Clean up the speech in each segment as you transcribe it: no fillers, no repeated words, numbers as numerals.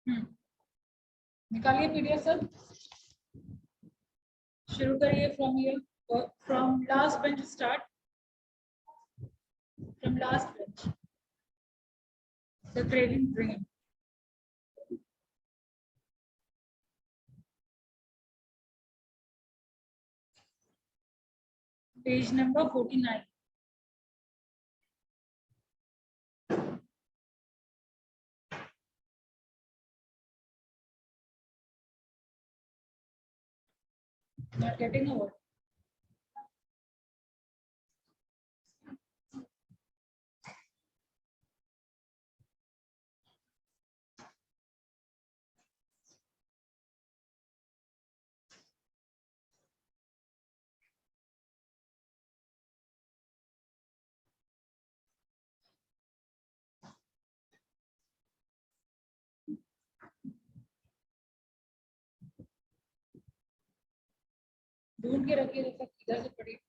निकालिए पीडीएफ सब, शुरू करिए from last bench start, from last bench, the craving dream. Page number 49। Not getting a word. ढूंढ के रखिए जब तक इधर से पढ़िए।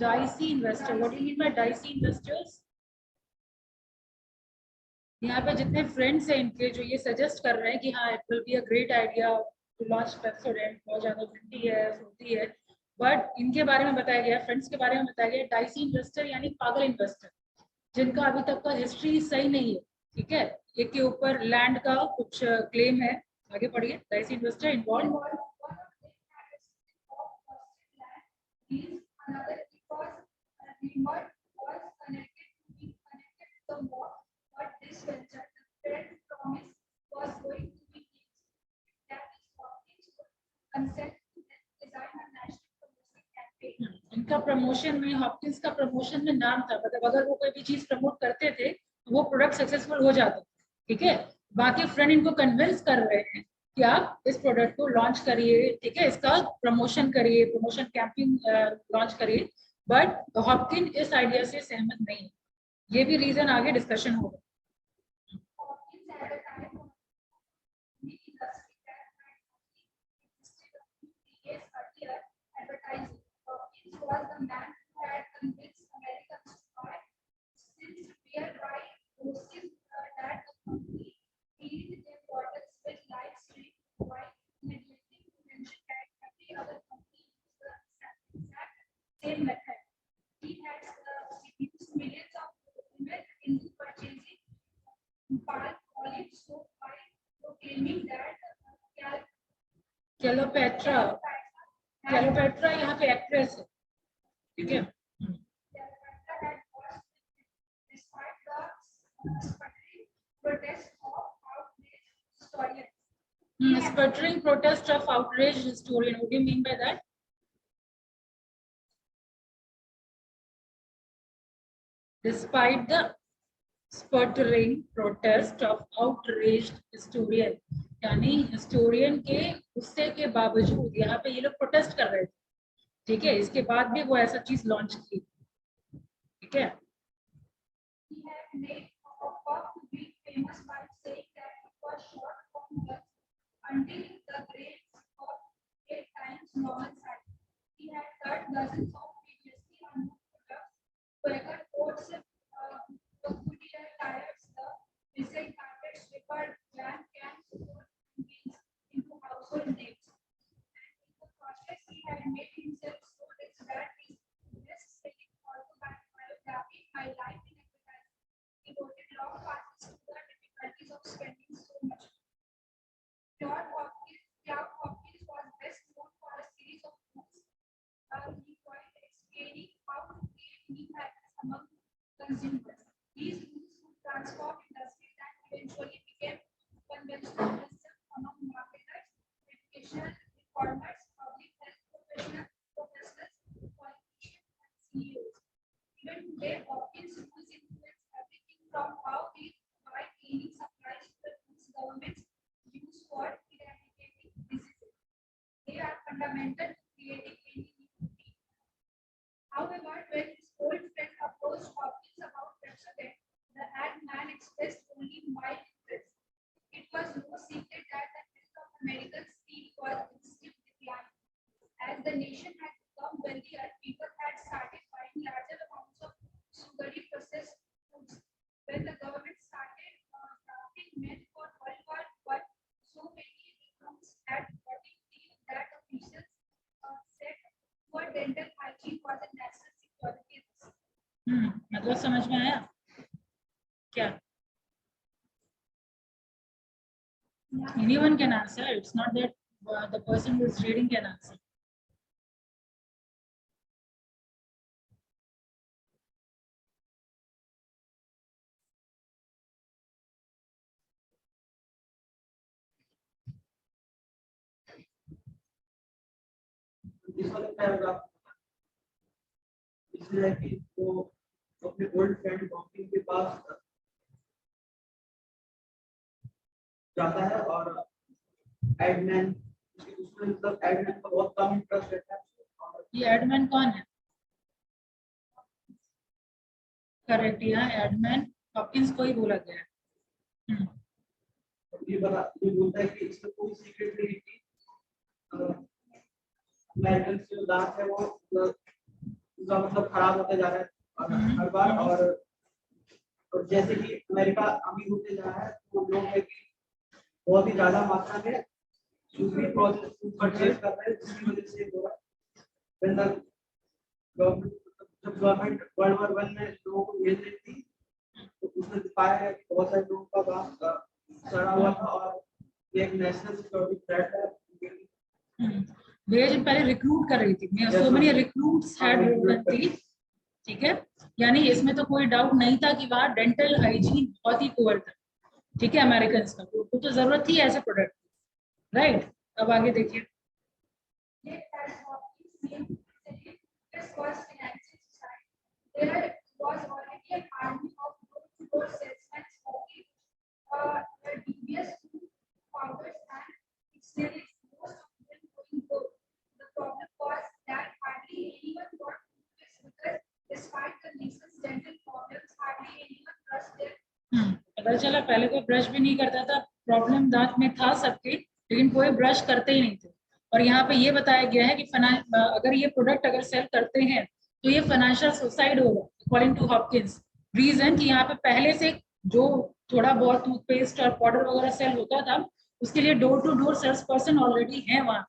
Dicey investor. What do you mean by dicey investors? यहाँ पे जितने फ्रेंड्स हैं इनके जो ये सजेस्ट कर रहे हैं कि हाँ it will be a great idea to launch Pepsodent, बहुत ज्यादा फ्रूटी है फ्रूटी है, बट इनके बारे में बताया गया, फ्रेंड्स के बारे में बताया गया डाइसी इन्वेस्टर यानी पागल इन्वेस्टर, जिनका अभी तक का हिस्ट्री सही नहीं है। ठीक है, एक के ऊपर लैंड का कुछ क्लेम है। आगे पढ़िए। डाइसी इन्वेस्टर इन्वॉल्व इनका प्रमोशन में, हॉपकिंस का प्रमोशन में नाम था, मतलब अगर वो कोई भी चीज प्रमोट करते थे तो वो प्रोडक्ट सक्सेसफुल हो जाता। ठीक है, बाकी फ्रेंड इनको कन्विंस कर रहे हैं कि आप इस प्रोडक्ट को लॉन्च करिए, ठीक है, इसका प्रमोशन करिए, प्रमोशन कैंपेन लॉन्च करिए, बट हॉपकिन इस आइडिया से सहमत नहीं है। ये भी रीजन आगे डिस्कशन होगा। कैलोपेट्रा, कैलोपेट्रा यहाँ पे एक्ट्रेस है। ठीक है, sputtering protest of outraged historian. What do you mean by that? Despite the sputtering protest of outraged historian, यानी हिस्टोरियन के गुस्से के बावजूद यहाँ पे ये लोग प्रोटेस्ट कर रहे थे। ठीक है, इसके बाद भी वो ऐसा चीज लॉन्च की। ठीक है, समझ में आया क्या? Anyone can answer. It's not that the person who is reading can answer. इसलिए कि वो अपने ओल्ड फ्रेंड डॉक्टर के पास जाता है और एडमैन उसमें मतलब एडमैन का बहुत कम इंटरेस्ट रहता है। ये एडमैन कौन है? करेक्ट, यहाँ एडमैन हॉपकिंस को ही बोला गया है। ये बोलता है कि इसमें कोई सीक्रेट नहीं थी, अमेरिकन जो दांत है वो मतलब खराब होते जा रहा है और हर बार और जैसे कि अमेरिका अमीर होते जा रहा है तो लोग है कि बहुत ही ज्यादा मात्रा में दूसरी प्रोसेस परचेज कर रहे हैं, जिसकी वजह से हो रहा है। जब गवर्नमेंट वर्ल्ड वॉर 1 में लोगों को भेज रही थी तो उसने दिखाया है कि बहुत सारे लोगों का काम सड़ा हुआ था और ये एक नेशनल सिक्योरिटी थ्रेट है। भेज पहले रिक्रूट कर रही थी, so many recruits had written थी, ठीक है। यानी इसमें तो कोई डाउट नहीं था कि वहाँ डेंटल हाइजीन बहुत ही पुअर था, ठीक है, अमेरिकन का तो जरूरत थी ऐसे प्रोडक्ट, राइट। अब आगे देखिए। पता चला पहले कोई ब्रश भी नहीं करता था, प्रॉब्लम दांत में था सबके, लेकिन कोई ब्रश करते ही नहीं थे। और यहाँ पे ये बताया गया है कि अगर ये प्रोडक्ट अगर सेल करते हैं तो ये फाइनेंशियल सुसाइड होगा अकॉर्डिंग टू हॉपकिंस। रीजन कि यहाँ पे पहले से जो थोड़ा बहुत टूथपेस्ट और पाउडर वगैरह सेल होता था उसके लिए door to door sales person already है वहाँ,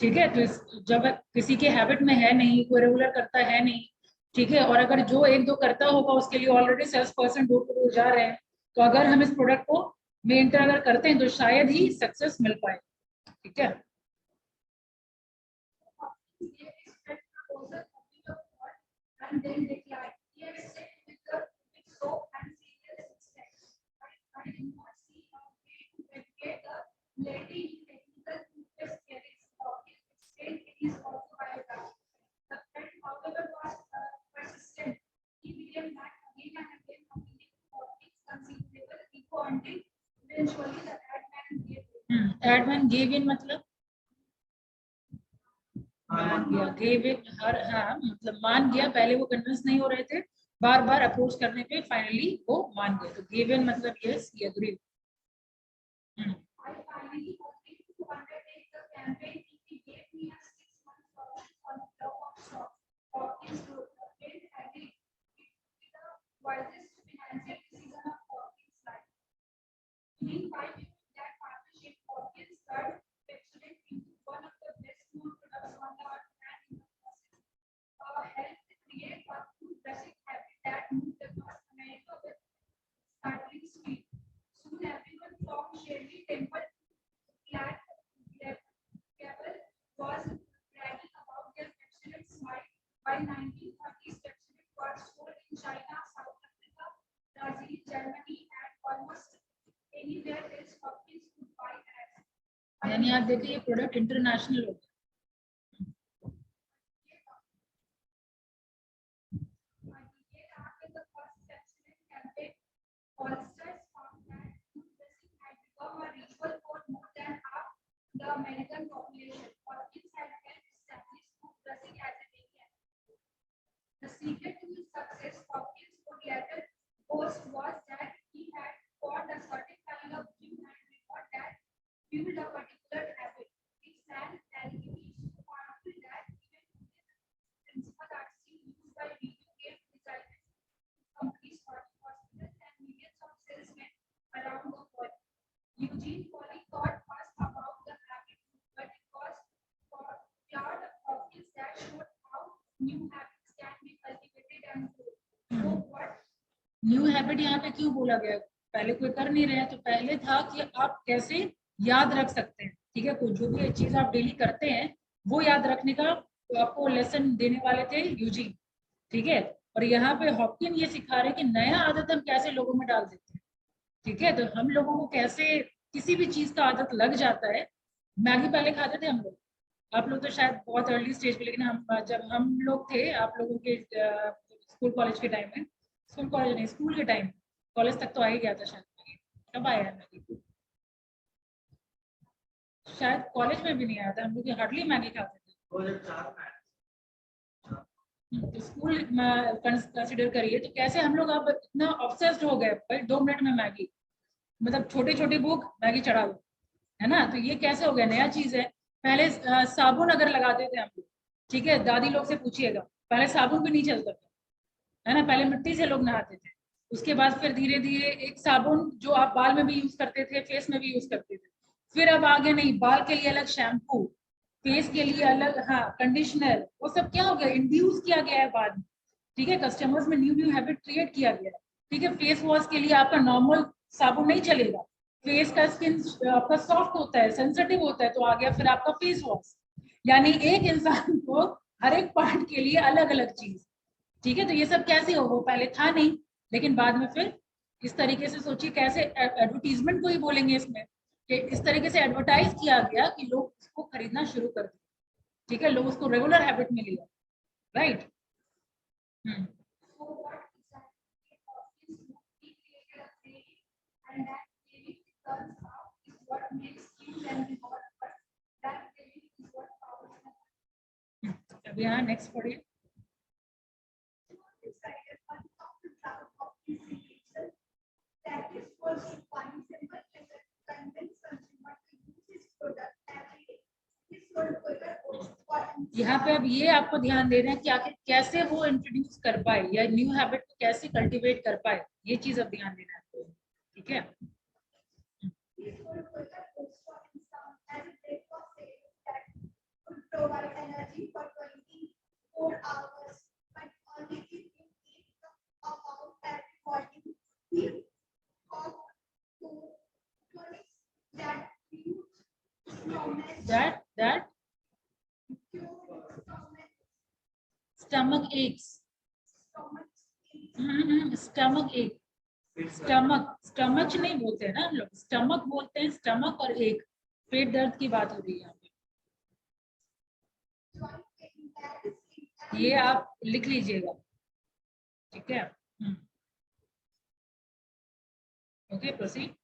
ठीक है। तो जब किसी के हैबिट में है नहीं, कोई रेगुलर करता है नहीं, ठीक है, और अगर जो एक दो करता होगा उसके लिए already sales person door to door जा रहे हैं, तो अगर हम इस प्रोडक्ट को मेंटेन अगर करते हैं तो शायद ही सक्सेस मिल पाए, ठीक है। एडमैन गेव इन मतलब मान गया, गेव इन हर, हाँ मतलब मान गया, पहले वो कन्विंस नहीं हो रहे थे, बार बार अप्रोच करने पे फाइनली वो मान गए, तो गेव इन मतलब यस ही एग्री। यानी आप देखिए ये प्रोडक्ट इंटरनेशनल होगा। न्यू हैबिट यहाँ पे क्यों बोला गया, पहले कोई कर नहीं रहे हैं, तो पहले था कि आप कैसे याद रख सकते हैं, ठीक है, कोई जो भी चीज आप डेली करते हैं वो याद रखने का तो आपको लेसन देने वाले थे यूजी, ठीक है। और यहाँ पे हॉपकिन ये सिखा रहे हैं कि नया आदत हम कैसे लोगों में डाल देते हैं, ठीक है। तो हम लोगों को कैसे किसी भी चीज का आदत लग जाता है। मैगी पहले खाते थे हम लोग, आप लोग तो शायद बहुत अर्ली स्टेज पे, लेकिन हम जब हम लोग थे आप लोगों के स्कूल कॉलेज के टाइम में, स्कूल कॉलेज नहीं स्कूल के टाइम, कॉलेज तक तो आ ही गया था शायद मैगी। कब आया है मैगी, शायद कॉलेज में भी नहीं आया था, हम लोग हार्डली मैगी खाते थे। 2004 में तो स्कूल कंसिडर करिए तो कैसे हम लोग अब इतना ऑब्सेस्ड हो गए भाई 2 मिनट में मैगी, मतलब छोटी छोटी भूख मैगी चढ़ा दो, है ना। तो ये कैसे हो गया, नया चीज है। पहले साबुन अगर लगाते थे हम लोग, ठीक है, दादी लोग से पूछिएगा, पहले साबुन भी नहीं चलता था, है ना, पहले मिट्टी से लोग नहाते थे। उसके बाद फिर धीरे धीरे एक साबुन जो आप बाल में भी यूज करते थे, फेस में भी यूज करते थे, फिर अब आगे नहीं, बाल के लिए अलग शैम्पू, फेस के लिए अलग, हाँ, कंडीशनर, वो सब क्या हो गया, इंड्यूस किया गया है बाद में, ठीक है, कस्टमर्स में न्यू न्यू हैबिट क्रिएट किया गया है, ठीक है। फेस वॉश के लिए आपका नॉर्मल साबुन नहीं चलेगा, फेस का स्किन आपका सॉफ्ट होता है, सेंसिटिव होता है, तो आ गया फिर आपका फेस वॉश, यानी एक इंसान को हर एक पार्ट के लिए अलग अलग चीज, ठीक है। तो ये सब कैसे हो, वो पहले था नहीं, लेकिन बाद में फिर इस तरीके से सोचिए कैसे एडवर्टीजमेंट को ही बोलेंगे इसमें, कि इस तरीके से एडवर्टाइज किया गया कि लोग उसको खरीदना शुरू कर दिए, ठीक है, लोग उसको रेगुलर हैबिट में लिया, राइट। अब यहाँ नेक्स्ट पढ़िए। यहाँ पे अब ये आपको ध्यान दे रहे हैं कि आखिर कैसे वो इंट्रोड्यूस कर पाए या न्यू हैबिट को कैसे कल्टीवेट कर पाए, ये चीज अब ध्यान देना है, ठीक है। that stomach aches, स्टमक एक, स्टमच नहीं बोलते हैं ना हम लोग, स्टमक बोलते हैं, स्टमक और एक, पेट दर्द की बात हो रही है यहाँ पे, ये आप लिख लीजिएगा, ठीक है। Okay, proceed.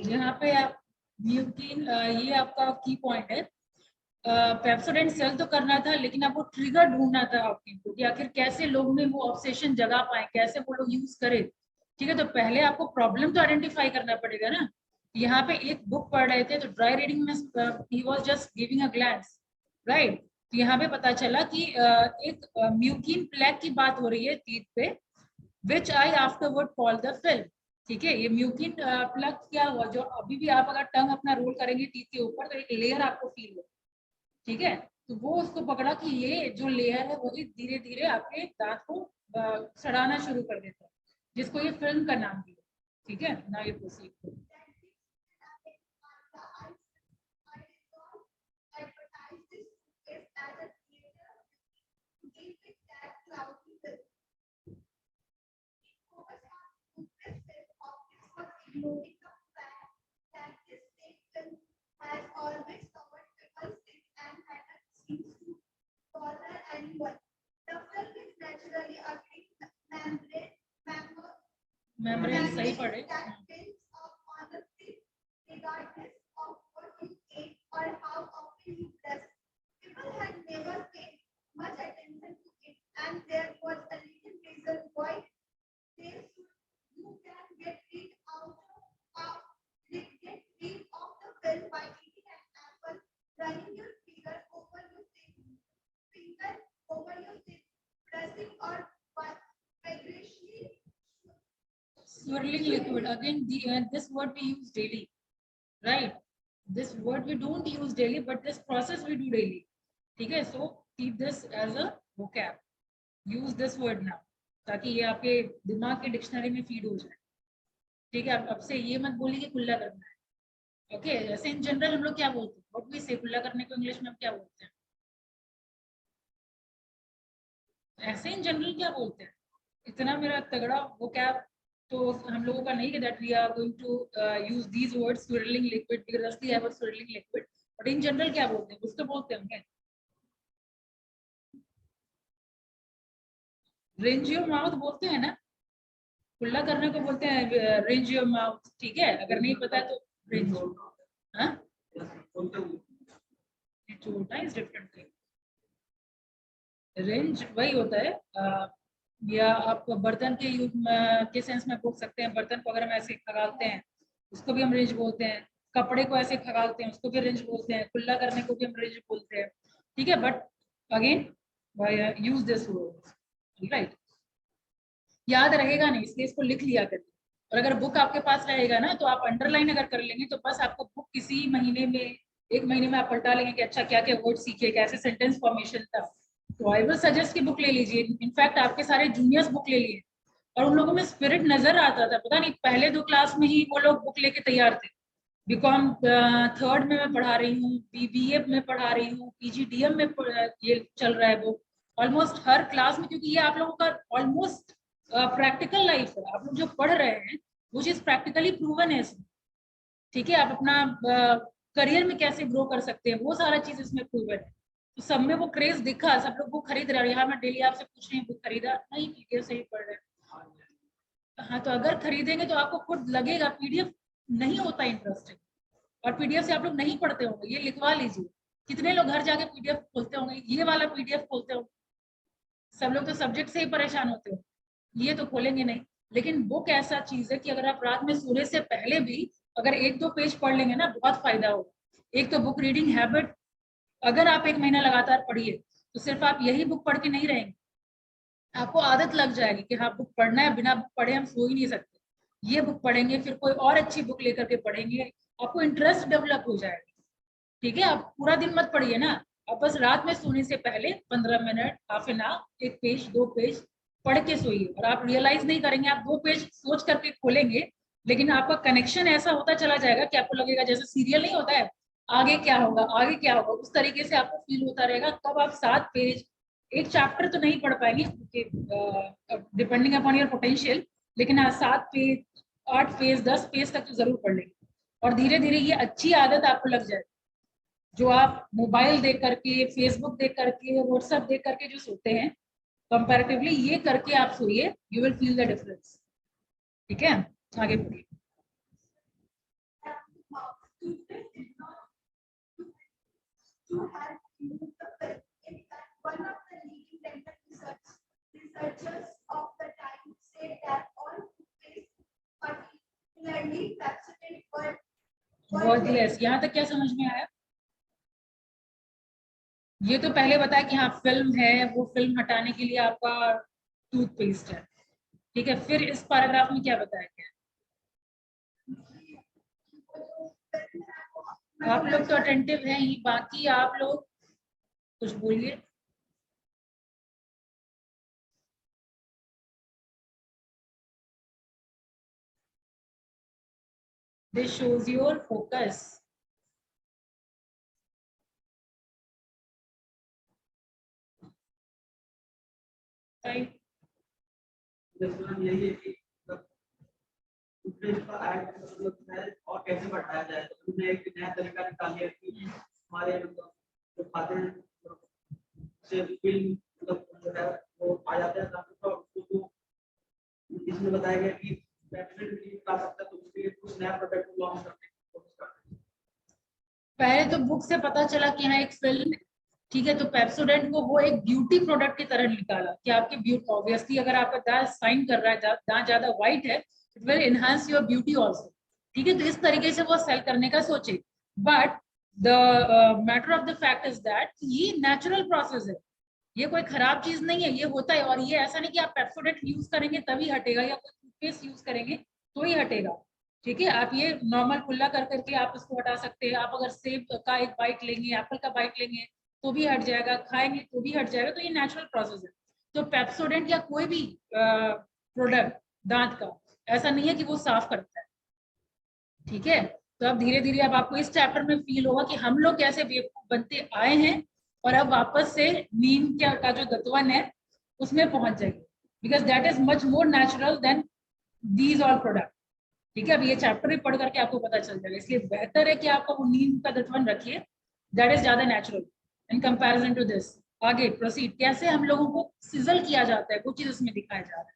यहाँ पे आप म्यूकिन, ये आपका की पॉइंट है, पेप्सोडेंट सेल तो करना था, लेकिन आपको ट्रिगर ढूंढना था हॉपकिन को, कि आखिर कैसे लोग में वो ऑब्सेशन जगा पाए, कैसे वो लोग यूज करे, ठीक है। तो पहले आपको प्रॉब्लम तो आइडेंटिफाई करना पड़ेगा ना। यहाँ पे एक बुक पढ़ रहे थे तो ड्राई रीडिंग में ही was just giving a glance, right. तो यहाँ पे पता चला कि एक म्यूकिन प्लेग की बात हो रही है टीथ पे, विच आई आफ्टरवर्ड कॉल द फिल्म, ठीक है। ये म्यूकिन प्लग क्या हुआ, जो अभी भी आप अगर टंग अपना रोल करेंगे टीथ के ऊपर तो एक लेयर आपको फील हो, ठीक है। तो वो उसको पकड़ा कि ये जो लेयर है वही धीरे धीरे आपके दांत को सड़ाना शुरू कर देता है, जिसको ये फिल्म का नाम दिया, ठीक है ना। ये प्रोसीड, मेम्ब्रेन सही पढ़े। Swirling liquid, again this word we use daily, right? This word we don't use daily, but this process we do daily. ठीक है, so keep this as a vocab. Use this word now, ताकि ये आपके दिमाग के dictionary में feed हो जाए। ठीक है, अब से ये मत बोलिए कि कुल्ला करना है। ओके, ऐसे इन जनरल हम लोग क्या बोलते हैं, व्हाट वी से, कुल्ला करने को इंग्लिश में हम क्या बोलते हैं? ऐसे इन जनरल क्या बोलते हैं? इतना मेरा तगड़ा vocab तो हम लोगों का नहीं कि that we are going to use these words, swirling liquid, because we have a swirling liquid, but in general क्या बोलते हैं? कुछ तो बोलते हैं। रेंज योर माउथ बोलते हैं ना, कुल्ला करने को बोलते हैं रेंज योर माउथ। ठीक है, अगर नहीं पता है तो रेंज। हाँ, छोटा इज डिफरेंट थिंग। रेंज वही होता है या आप बर्तन के यूज के सेंस में बोल सकते हैं। बर्तन को अगर हम ऐसे खगालते हैं उसको भी हम रेंज बोलते हैं। कपड़े को ऐसे खगालते हैं उसको भी रेंज बोलते हैं। कुल्ला करने को भी हम रेंज बोलते हैं। ठीक है, but again use this word, right? याद रहेगा नहीं, इसलिए इसको लिख लिया करिए। और अगर बुक आपके पास रहेगा ना तो आप अंडरलाइन अगर कर लेंगे तो बस आपको बुक किसी महीने में, एक महीने में आप पलटा लेंगे कि अच्छा क्या क्या वर्ड सीखे, कैसे सेंटेंस फॉर्मेशन था। तो आई विल सजेस्ट की बुक ले लीजिए। इनफैक्ट आपके सारे जूनियर्स बुक ले लिए और उन लोगों में स्पिरिट नजर आता था। पता नहीं पहले 2 क्लास में ही वो लोग बुक लेके तैयार थे। बीकॉम 3rd में मैं पढ़ा रही हूँ, बीबीए में पढ़ा रही हूँ, पीजीडीएम में ये चल रहा है बुक। ऑलमोस्ट हर क्लास में, क्योंकि ये आप लोगों का ऑलमोस्ट प्रैक्टिकल लाइफ है। आप लोग जो पढ़ रहे हैं वो चीज प्रैक्टिकली प्रूवन है इसमें। ठीक है, आप अपना करियर में कैसे ग्रो कर सकते हैं वो सारा चीज इसमें प्रूवन है। तो सब में वो क्रेज दिखा, सब लोग बुक खरीद रहे हैं। यहाँ मैं डेली आपसे पूछ रही हूँ बुक खरीदा नहीं, पीडीएफ से ही पढ़ रहे हैं। हाँ, तो अगर खरीदेंगे तो आपको खुद लगेगा पीडीएफ नहीं होता इंटरेस्टिंग, और पीडीएफ से आप लोग नहीं पढ़ते होंगे। ये लिखवा लीजिए, कितने लोग घर जाके पीडीएफ खोलते होंगे, ये वाला पीडीएफ खोलते होंगे? सब लोग तो सब्जेक्ट से ही परेशान होते हो, ये तो खोलेंगे नहीं। लेकिन बुक ऐसा चीज है कि अगर आप रात में सोने से पहले भी अगर 1-2 पेज पढ़ लेंगे ना, बहुत फायदा होगा। एक तो बुक रीडिंग हैबिट अगर आप 1 महीना लगातार पढ़िए तो सिर्फ आप यही बुक पढ़ के नहीं रहेंगे, आपको आदत लग जाएगी कि हाँ बुक पढ़ना है, बिना बुक पढ़े हम सो ही नहीं सकते। ये बुक पढ़ेंगे, फिर कोई और अच्छी बुक लेकर के पढ़ेंगे, आपको इंटरेस्ट डेवलप हो जाएगा। ठीक है, आप पूरा दिन मत पढ़िए ना, आप बस रात में सोने से पहले 15 minute, half an hour, 1 page 2 page पढ़ के सोइए। और आप रियलाइज नहीं करेंगे, आप 2 पेज सोच करके खोलेंगे लेकिन आपका कनेक्शन ऐसा होता चला जाएगा कि आपको लगेगा जैसे सीरियल नहीं होता है, आगे क्या होगा आगे क्या होगा, उस तरीके से आपको फील होता रहेगा। तब आप 7 पेज, एक चैप्टर तो नहीं पढ़ पाएंगे डिपेंडिंग अपॉन योर पोटेंशियल, लेकिन हाँ 7 पेज 8 पेज 10 पेज तक तो जरूर पढ़ लेंगे। और धीरे धीरे ये अच्छी आदत आपको लग जाएगी। जो आप मोबाइल देख करके, फेसबुक देख करके, व्हाट्सएप देख करके जो सोते हैं, कंपैरेटिवली ये करके आप सोइए, you will feel the difference. ठीक है, आगे बढ़िए। वर्थलेस, यहाँ तक क्या समझ में आया? ये तो पहले बताया कि हाँ फिल्म है, वो फिल्म हटाने के लिए आपका टूथपेस्ट है। ठीक है, फिर इस पैराग्राफ में क्या बताया गया? आप लोग तो अटेंटिव हैं ही, बाकी आप लोग कुछ बोलिए। This shows your focus. Right? यही है कि का ऐड मतलब है और कैसे बढ़ाया जाए। तो हमने एक नया तरीका निकाल लिया कि हमारे मतलब जो खाते हैं से फिल्म मतलब जो है वो आ जाते हैं तो उसको इसमें बताया गया कि पेप्सोडेंट भी बता सकता है, तो उसके लिए कुछ नया प्रोडक्ट लॉन्च करने की कोशिश करते हैं। पहले तो बुक से पता चला कि हाँ एक फिल्म, ठीक है, तो पेप्सोडेंट को वो एक ब्यूटी प्रोडक्ट की तरह निकाला कि आपकी ब्यूटी, ऑब्वियसली अगर आपका दांत शाइन कर रहा है, दांत ज्यादा व्हाइट है, it will enhance your beauty also, ठीक है, तो इस तरीके से वो सेल करने का सोचे। But the matter of the fact is that ये नेचुरल प्रोसेस है, ये कोई खराब चीज नहीं है, ये होता है। और ये ऐसा नहीं कि आप पेप्सोडेंट यूज करेंगे तभी हटेगा या कोई टूथपेस्ट यूज करेंगे तो ही हटेगा, ठीक है। आप ये नॉर्मल कुल्ला कर करके आप इसको हटा सकते हैं। आप अगर सेब का एक बाइट लेंगे, एप्पल का बाइट लेंगे तो भी हट जाएगा, खाएंगे तो भी हट जाएगा, तो ये नेचुरल प्रोसेस है। तो पेप्सोडेंट या कोई भी प्रोडक्ट दांत का ऐसा नहीं है कि वो साफ करता है, ठीक है। तो अब धीरे धीरे अब आपको इस चैप्टर में फील होगा कि हम लोग कैसे बेवकूफ बनते आए हैं और अब वापस से नीम क्या का जो दतवन है उसमें पहुंच जाएगी, because that is much more natural than these all product, ठीक है। अब ये चैप्टर ही पढ़ करके आपको पता चल जाएगा, इसलिए बेहतर है कि आपका वो नीम का दतवन रखिए, दैट इज ज्यादा natural in comparison to this. आगे प्रोसीड, कैसे हम लोगों को सिजल किया जाता है वो चीज इसमें दिखाया जा रहा है।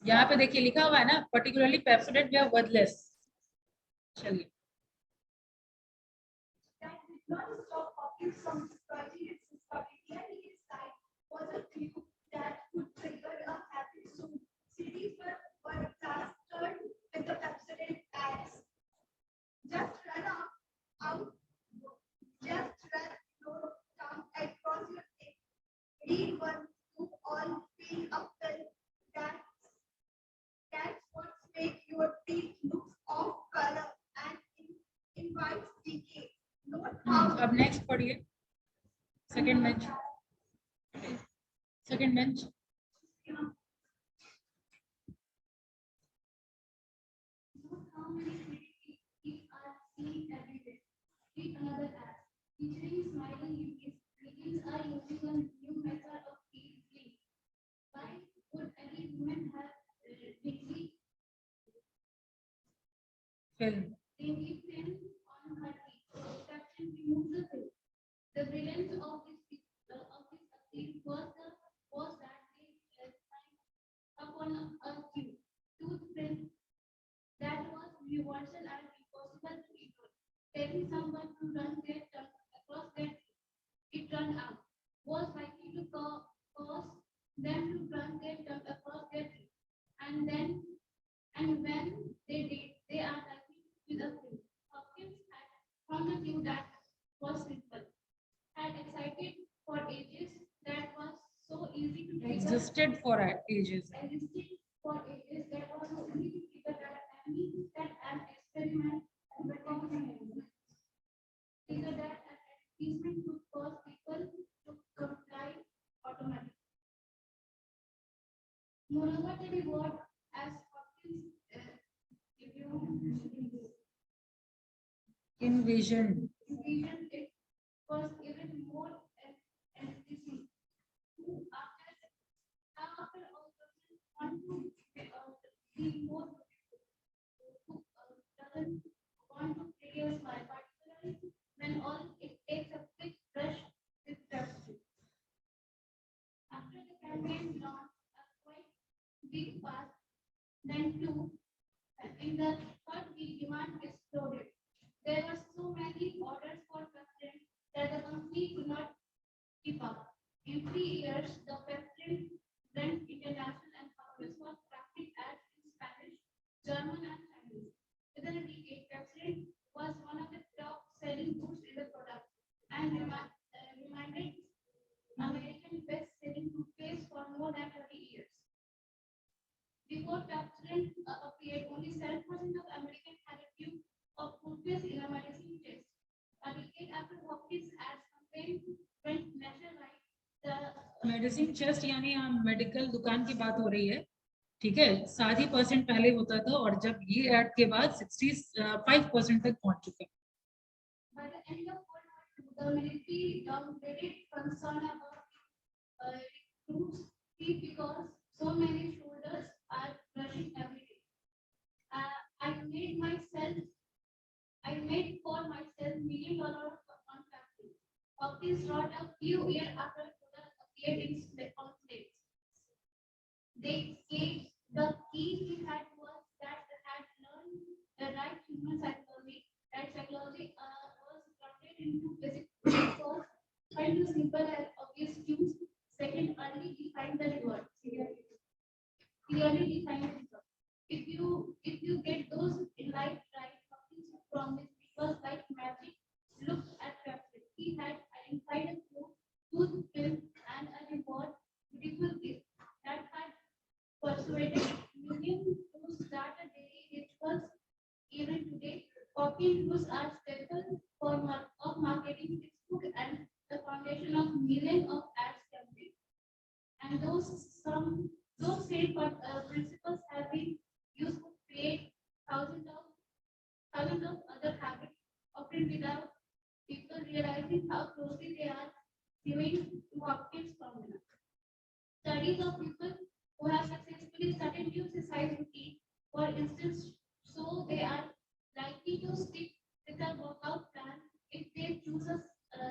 यहाँ पे देखिए लिखा हुआ है ना, particularly Pepsodent we are worthless. चलिए अब नेक्स्ट पढ़िए, second bench, second bench. Film existed for ages. Envisioned. Medicine chest यानी हम मेडिकल दुकान की बात हो रही है, ठीक है। 7% पहले होता था और जब ये ऐड के बाद 65% तक पहुंच चुका है। The key he had was that they had learned the right human psychology. That psychology was grounded into basic principles. Find the simple and obvious cues. Second, early define the reward. Clearly define the reward. If you get those in life right, Hopkins promised because like magic, look at Rapid. He had identified a tooth film and a reward, beautiful gift that had persuaded millions to start a daily rituals. Even today, copy tools are staple of marketing textbook and the foundation of millions of ads campaigns. And those same principles have been used to create thousands of other habits, often without people realizing how closely they are viewing to Hopkins' formula. Studies of people who have successfully started new exercise routine, for instance, so they are likely to stick with a workout plan if they choose a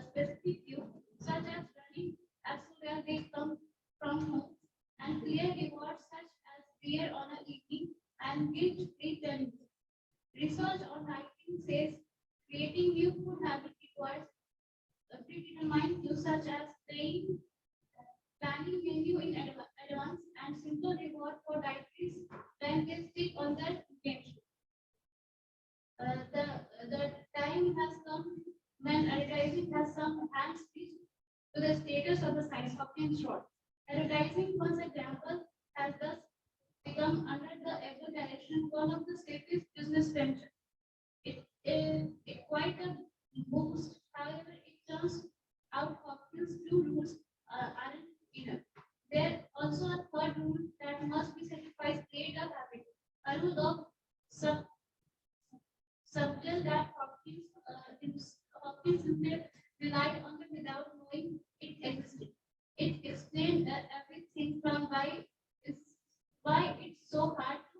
specific cue, such as running as soon as they come from home, and clear rewards such as beer on an evening and guilt-free challenges. Research on writing says creating new food habits requires a predetermined cues such as planning menu in advance and simple reward for dietaries when they stick on their intention. The time has come when advertising has some hands reached to the status of the science Hopkins short. Advertising, for example, has thus become under the ever direction one of the safest business ventures. It quite a boost. However, it turns out Hopkins' two rules aren't enough. There also a third rule that must be satisfied create a habit. A rule of subtle that Hopkins simply relied on it without knowing it existed. It explained everything from why it's so hard to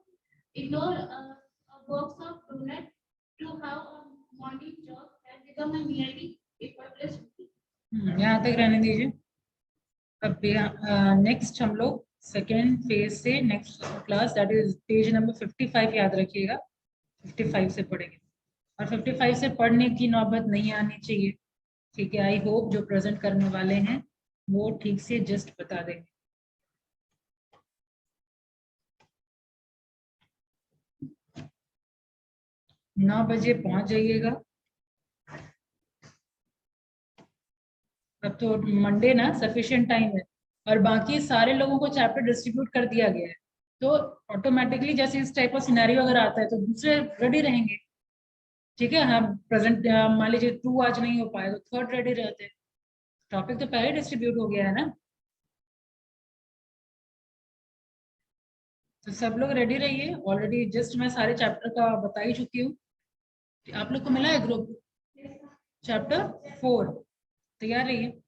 ignore a box of donuts to how a morning jog has become a nearly effortless routine. यहाँ तक रहने दीजिए। अब next हम लोग second phase से next class that is page number 55 याद रखिएगा, 55 से पढ़ेंगे और 55 से पढ़ने की नौबत नहीं आनी चाहिए। ठीक है, आई होप जो प्रेजेंट करने वाले हैं वो ठीक से जस्ट बता देंगे। नौ बजे पहुंच जाइएगा। अब तो मंडे ना सफिशिएंट टाइम है और बाकी सारे लोगों को चैप्टर डिस्ट्रीब्यूट कर दिया गया है, तो ऑटोमेटिकली जैसे इस टाइप ऑफ सिनेरियो अगर आता है तो दूसरे रेडी रहेंगे। ठीक है, हम प्रेजेंट मान लीजिए 2 आज नहीं हो पाए तो थर्ड रेडी रहते हैं। टॉपिक तो पहले डिस्ट्रीब्यूट हो गया है ना, तो सब लोग रेडी रहिए। ऑलरेडी जस्ट मैं सारे चैप्टर का बता ही चुकी हूँ। आप लोग को मिला है ग्रुप चैप्टर 4, तैयार रहिए।